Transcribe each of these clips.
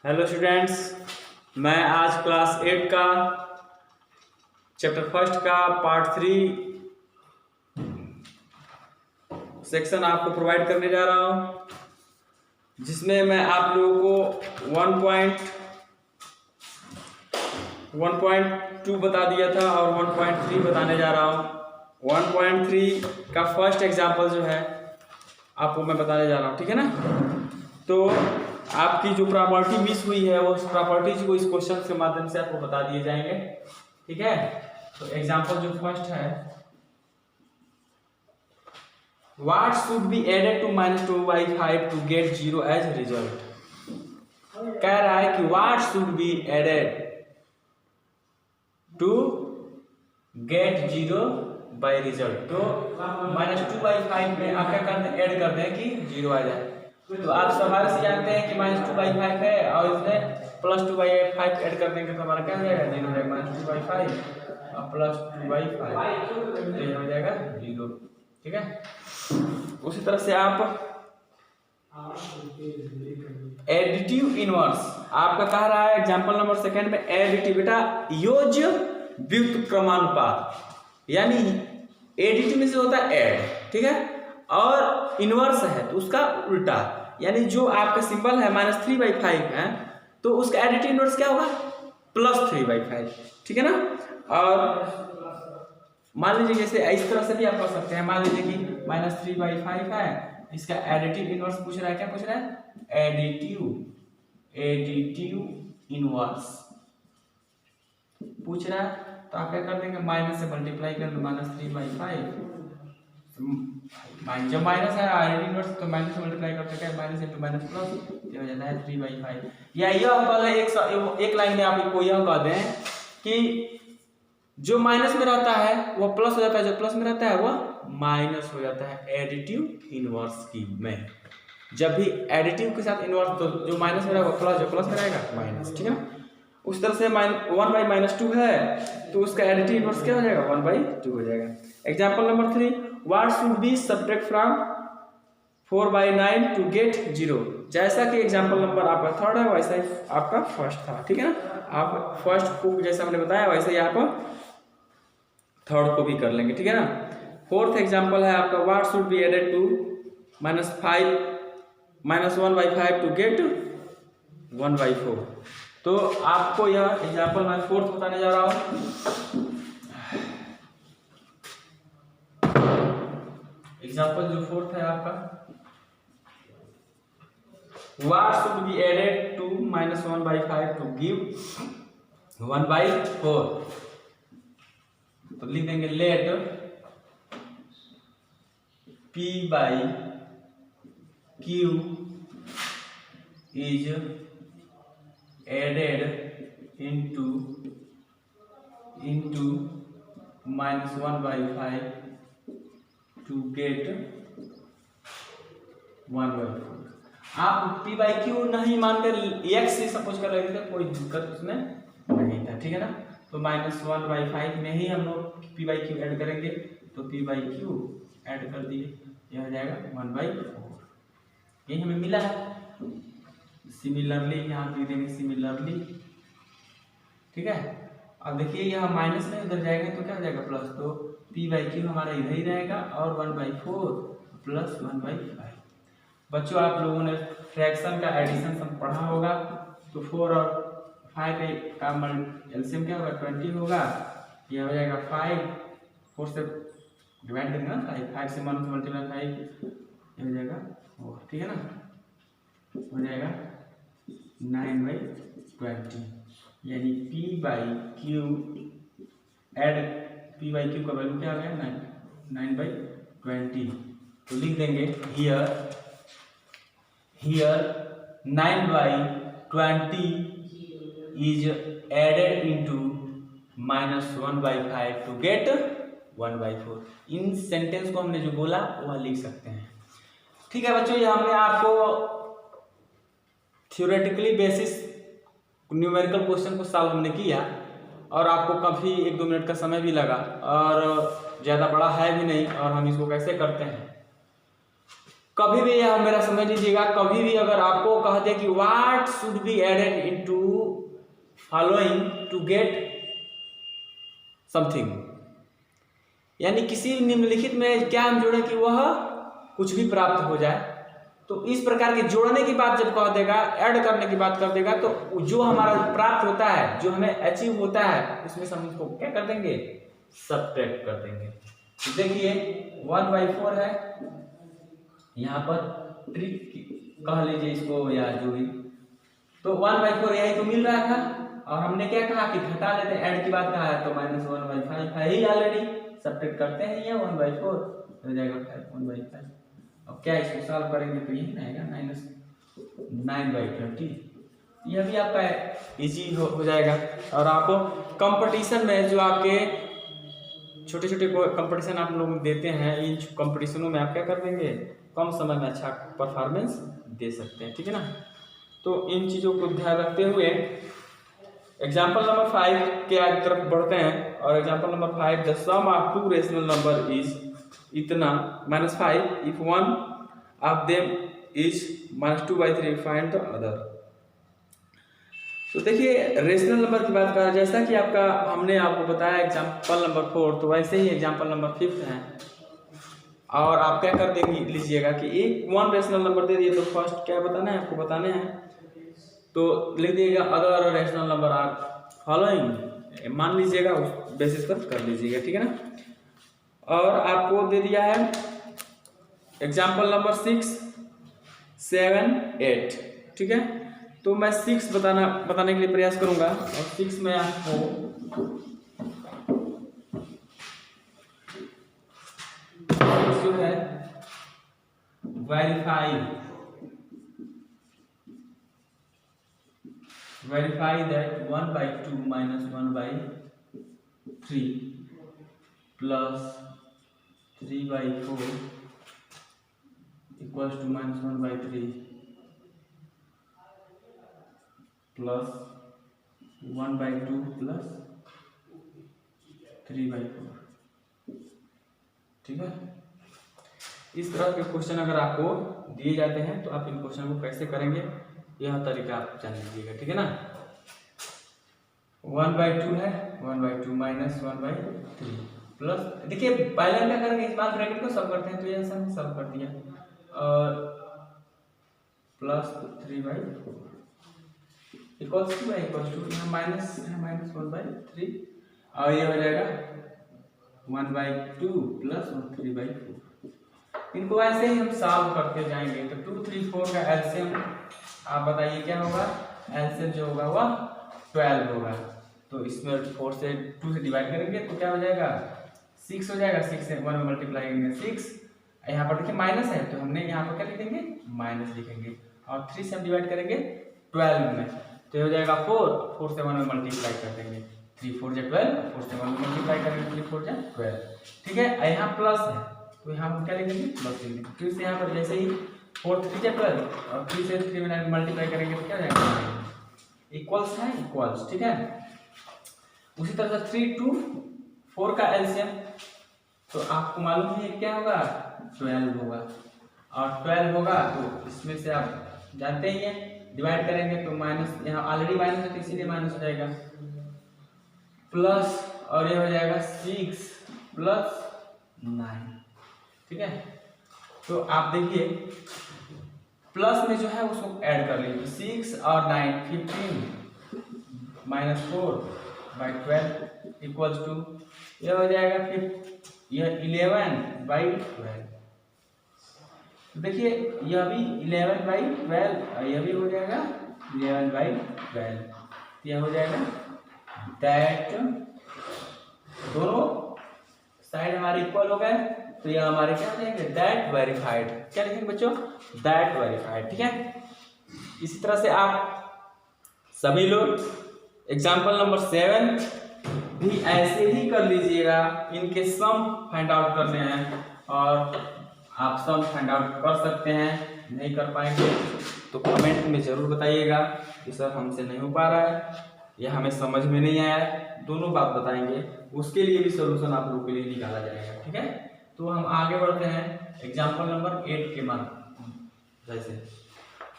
Hello students, मैं आज class 8 का चैप्टर फर्स्ट का पार्ट 3 सेक्शन आपको प्रोवाइड करने जा रहा हूं, जिसमें मैं आप लोगों को 1.2 बता दिया था और 1.3 बताने जा रहा हूं। 1.3 का फर्स्ट एग्जाम्पल जो है आपको मैं बताने जा रहा हूं, ठीक है ना। तो आपकी जो प्रॉपर्टी मिस हुई है वो प्रॉपर्टीज को इस क्वेश्चन के माध्यम से आपको बता दिए जाएंगे, ठीक है। तो एग्जांपल जो फर्स्ट है, what should be added to -2/5 to get 0 as result. कह रहा है कि what should be added to get 0 by result. तो -2/5 में आप क्या करते हैं, ऐड करते हैं कि 0 आ जाए। तो आप सवाल से जानते हैं कि -2/5 है और इसमें +2/5 ऐड कर देंगे तो हमारा क्या हो जाएगा, 0 हो जाएगा। -2/5 और +2/5 तो ये हो जाएगा 0, ठीक है। उसी तरह से आप एडिटिव इनवर्स आपका कह रहा है एग्जांपल नंबर सेकंड में, एडिटिव बेटा योग व्युत्क्रमानुपात, यानी एडिटिव में से होता है ऐड, ठीक है, और इनवर्स है तो उसका उल्टा, यानी जो आपका सिंबल है -3/5 है तो उसका एडिटिव इनवर्स क्या होगा, +3/5, ठीक है ना। और मान लीजिए जैसे इस तरह से भी आप कर सकते हैं, मान लीजिए कि -3/5 है, इसका एडिटिव इनवर्स पूछ रहा है, क्या पूछ रहा है, एडिटिव इनवर्स पूछ रहा है। तो आप क्या कर देंगे, माइनस से मल्टीप्लाई कर दो, -3/5 जब माइनस है एडिटिव इनवर्स तो माइनस से मल्टीप्लाई करते हैं, माइनस इंटू माइनस प्लस, ये हो जाता है 3/5। या यह पहले एक लाइन में आप इसको यह कह दें कि जो माइनस में रहता है वो प्लस हो जाता है, जो प्लस में रहता है वो माइनस हो जाता है एडिटिव इनवर्स की में। जब भी एडिटिव के साथ इनवर्स, तो जो माइनस में रहेगा वो प्लस, जो प्लस में रहेगा माइनस, ठीक है ना। उस तरह से 1/-2 है तो उसका एडिटिव इनवर्स क्या हो जाएगा, 1/2 हो जाएगा। Example number 3, what should be subtract from 4/9 to get 0। जैसा कि एग्जांपल नंबर आपका थर्ड है वैसा ही आपका फर्स्ट था, ठीक है ना। आप फर्स्ट को जैसा हमने बताया वैसे ही आप थर्ड को भी कर लेंगे, ठीक है ना। फोर्थ एग्जांपल है आपका, what should be added to -1/5 to get 1/4। तो आपको यह एग्जांपल मैं फोर्थ बताने जा रहा हूं। एग्जांपल जो फोर्थ है आपका, what should be added to -1/5 to give 1/4। तो लिख देंगे let P/Q is added into -1/5 to get 1/4। आप P/Q नहीं मानकर x से सपोज कर रहे थे, कोई दिक्कत उसमें नहीं था, ठीक है ना। तो -1/5 में ही हम लोग P/Q ऐड करेंगे, तो P/Q ऐड कर दिए, यह हो जाएगा 1/4। यही हमें मिला है। सिमिलरली यहाँ दे देंगे, सिमिलरली, ठीक है। अब देखिए यहाँ माइनस में उधर जाएगा तो क्या हो जाएगा, प्लस, तो P/Q हमारा इधर ही रहेगा और 1/4 प्लस 1/5। बच्चों आप लोगों ने फ्रैक्शन का एडिशन सब पढ़ा होगा, तो 4 और 5 का एलसीएम क्या होगा, 20 होगा। यह हो जाएगा 5, 4 से डिवाइड करेंगे ना, 5 से मल्टीप्लाई 5, ये हो जाएगा 4, ठीक है ना। हो जाएगा 9/20, यानी P/Q ऐड P/Q का वैल्यू क्या आ गया, 9/20। तो लिख देंगे here 9/20 is added into -1/5 to get 1/4। In sentence को हमने जो बोला वह लिख सकते हैं, ठीक है बच्चों। ये हमने आपको थ्योरेटिकली बेसिस न्यूमेरिकल क्वेश्चन को सॉल्व हमने किया और आपको काफ़ी 1-2 मिनट का समय भी लगा और ज़्यादा बड़ा है भी नहीं, और हम इसको कैसे करते हैं कभी भी यह मेरा समझ लीजिएगा, कभी भी अगर आपको कह दे कि what should be added into following to get something, यानी किसी निम्नलिखित में क्या हम जोड़े कि वह कुछ भी प्राप्त हो जाए, तो इस प्रकार के जोड़ने की बात जब कह देगा, ऐड करने की बात कर देगा, तो जो हमारा प्राप्त होता है, जो हमें अचीव होता है, उसमें से हम उसको क्या कर देंगे, सब्ट्रैक्ट कर देंगे। तो देखिए 1/4 है, यहाँ पर ट्रिक कह लीजिए इसको या जो भी, तो 1/4 यही तो मिल रहा था, और हमने क्या कहा कि घटा लेते हैं, ऐड की बात कहा है, तो -1/5 है ही ऑलरेडी, सब्ट्रैक्ट करते हैं ये 1/4 हो जाएगा 1/5। अब क्या इसको सॉल्व करेंगे तो यही आएगा -9/30, यह भी आपका इजी हो जाएगा। और आपको कंपटीशन में जो आपके छोटे छोटे कंपटीशन आप लोग देते हैं, इन कंपटीशनों में आप क्या कर देंगे, कम समय में अच्छा परफॉर्मेंस दे सकते हैं, ठीक है ना। तो इन चीज़ों को ध्यान रखते हुए एग्जाम्पल नंबर 5 के आगे तरफ बढ़ते हैं। और example number 5, the sum of two rational number is इतना -5 if one of them is -2/3 find the other. तो देखिए रेशनल नंबर की बात करें, जैसा कि आपका हमने आपको बताया एग्जाम्पल नंबर 4, तो वैसे ही एग्जाम्पल नंबर 5 है। और आप क्या कर देंगे लीजिएगा कि एक वन रेशनल नंबर दे दिए, तो फर्स्ट क्या बताना है आपको, बताने हैं, तो लिख दिएगा other rational number are following, मान लीजिएगा उस बेसिस पर कर लीजिएगा, ठीक है ना। और आपको दे दिया है एग्जाम्पल नंबर 6, 7, 8, ठीक है। तो मैं 6 बताने के लिए प्रयास करूंगा, और 6 में आपको जो है verify that 1/2 minus 1/3 plus 3/4 equals to -1/3 plus 1/2 plus 3/4, ठीक है। इस तरह के क्वेश्चन अगर आपको दिए जाते हैं तो आप इन क्वेश्चन को कैसे करेंगे, यह तरीका आप जान लीजिएगा, ठीक है ना। 1/2 है, 1/2 माइनस 1/3 प्लस, देखिए पहले क्या करेंगे, इस बार ब्रैकेट को सॉल्व करते हैं, तो ये सब सॉल्व कर दिया, और प्लस 3/4 इक्वल्स टू यहाँ माइनस है, -1/3, और ये हो जाएगा 1/2 प्लस 3/4। इनको ऐसे ही हम सॉल्व करते जाएंगे, तो 2, 3, 4 का एलसीएम आप बताइए क्या होगा, एलसीएम जो होगा वह 12 होगा। तो इसमें 4 से 2 से डिवाइड करेंगे तो क्या हो जाएगा, 6 हो जाएगा, 6 से 1 में मल्टीप्लाई करेंगे 6, यहाँ पर देखिए माइनस है, तो हमने यहाँ पर क्या लिखेंगे, माइनस लिखेंगे, और 3 से हम डिवाइड करेंगे 12 में, तो हो जाएगा 4 से 1 में मल्टीप्लाई कर देंगे, 3 4 जा 12, 4 से 1 में मल्टीप्लाई करेंगे 3 4 जा 12, ठीक है। यहाँ प्लस है, तो यहाँ हम क्या लिखेंगे, प्लस लिखेंगे, फिर से यहाँ पर जैसे ही 4 3 जा 12, और 3 से 3 में मल्टीप्लाई करेंगे तो क्या हो जाएगा, इक्वल्स है, इक्वल्स, ठीक है। उसी तरह से 3, 2, 4 का एलसीएम, तो आपको मालूम है क्या होगा, 12 होगा, और 12 होगा तो इसमें से आप जानते ही हैं, डिवाइड करेंगे तो माइनस, यहाँ ऑलरेडी माइनस है तो इसीलिए माइनस हो जाएगा, प्लस, और ये हो जाएगा 6 प्लस 9, ठीक है। तो आप देखिए प्लस में जो है उसको ऐड कर लीजिए, 6 और 9 15 माइनस 4/12 इक्वल्स टू, यह हो जाएगा फिर यह 11/12। तो देखिए यह भी 11/12, यह भी हो जाएगा 11/12, यह हो जाएगा दैट, दोनों साइड हमारे इक्वल हो गए, तो यह हमारे क्या हो जाएंगे, दैट वेरीफाइड, क्या लिखेंगे बच्चों, दैट वेरीफाइड, ठीक है। इसी तरह से आप सभी लोग एग्जाम्पल नंबर 7 भी ऐसे ही कर लीजिएगा, इनके सम फाइंड आउट करने हैं, और आप सम फाइंड आउट कर सकते हैं, नहीं कर पाएंगे तो कमेंट में जरूर बताइएगा कि सर हमसे नहीं हो पा रहा है, यह हमें समझ में नहीं आया, दोनों बात बताएंगे, उसके लिए भी सोल्यूशन आप लोगों के लिए निकाला जाएगा, ठीक है। तो हम आगे बढ़ते हैं एग्जाम्पल नंबर 8 के बाद। जैसे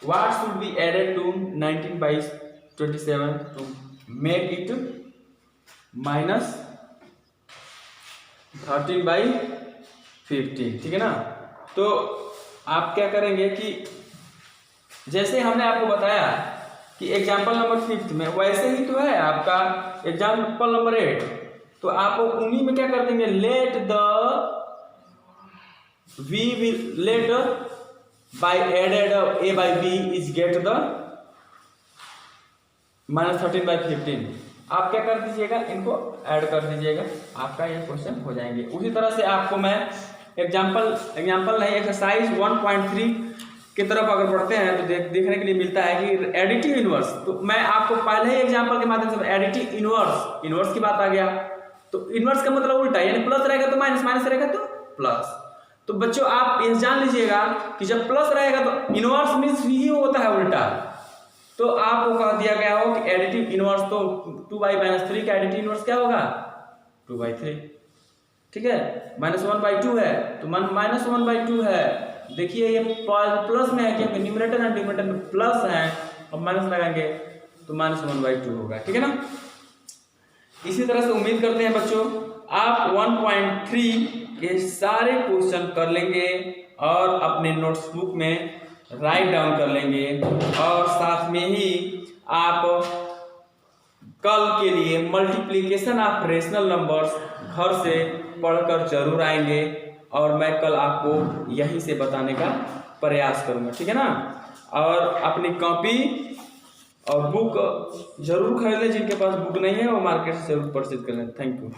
what should be added to 19 by 27 to make it minus 13 by 15, ठीक है ना। तो आप क्या करेंगे कि जैसे हमने आपको बताया कि एग्जाम्पल नंबर 5 में वैसे ही तो है आपका एग्जाम्पल नंबर 8, तो आप उन्हीं में क्या कर देंगे, late by added a by b is get the minus 13 by 15। आप क्या कर दीजिएगा, इनको ऐड कर दीजिएगा, आपका ये क्वेश्चन हो जाएंगे। उसी तरह से आपको मैं एग्जाम्पल नहीं एक्सरसाइज 1.3 की तरफ अगर बढ़ते हैं तो देखने के लिए मिलता है कि एडिटिव इनवर्स। तो मैं आपको पहले ही एग्जाम्पल के माध्यम से एडिटिव इनवर्स की बात आ गया। तो इनवर्स का मतलब उल्टा, यानी प्लस रहेगा तो माइनस, माइनस रहेगा तो प्लस। तो बच्चों आप ये जान लीजिएगा कि जब प्लस रहेगा तो इनवर्स मीन्स ही होता है उल्टा। तो आपको कह दिया गया हो कि एडिटिव इनवर्स तो 2/-3 का एडिटिव इनवर्स क्या होगा 2/3, ठीक है। -1/2 है तो -1/2 है। देखिए ये प्लस में है क्योंकि न्यूमरेटर एंड डिनोमिनेटर में प्लस है, अब माइनस लगाएंगे तो -1/2 होगा, ठीक है ना। इसी तरह से उम्मीद करते हैं बच्चों आप 1.3 के सारे क्वेश्चन कर लेंगे और अपने नोट्सबुक में राइट डाउन कर लेंगे, और साथ में ही आप कल के लिए मल्टीप्लिकेशन ऑफ रेशनल नंबर्स घर से पढ़कर जरूर आएंगे, और मैं कल आपको यहीं से बताने का प्रयास करूंगा, ठीक है ना। और अपनी कॉपी और बुक जरूर खरीद लें, जिनके पास बुक नहीं है वो मार्केट से जरूर परचेज कर लें। Thank you.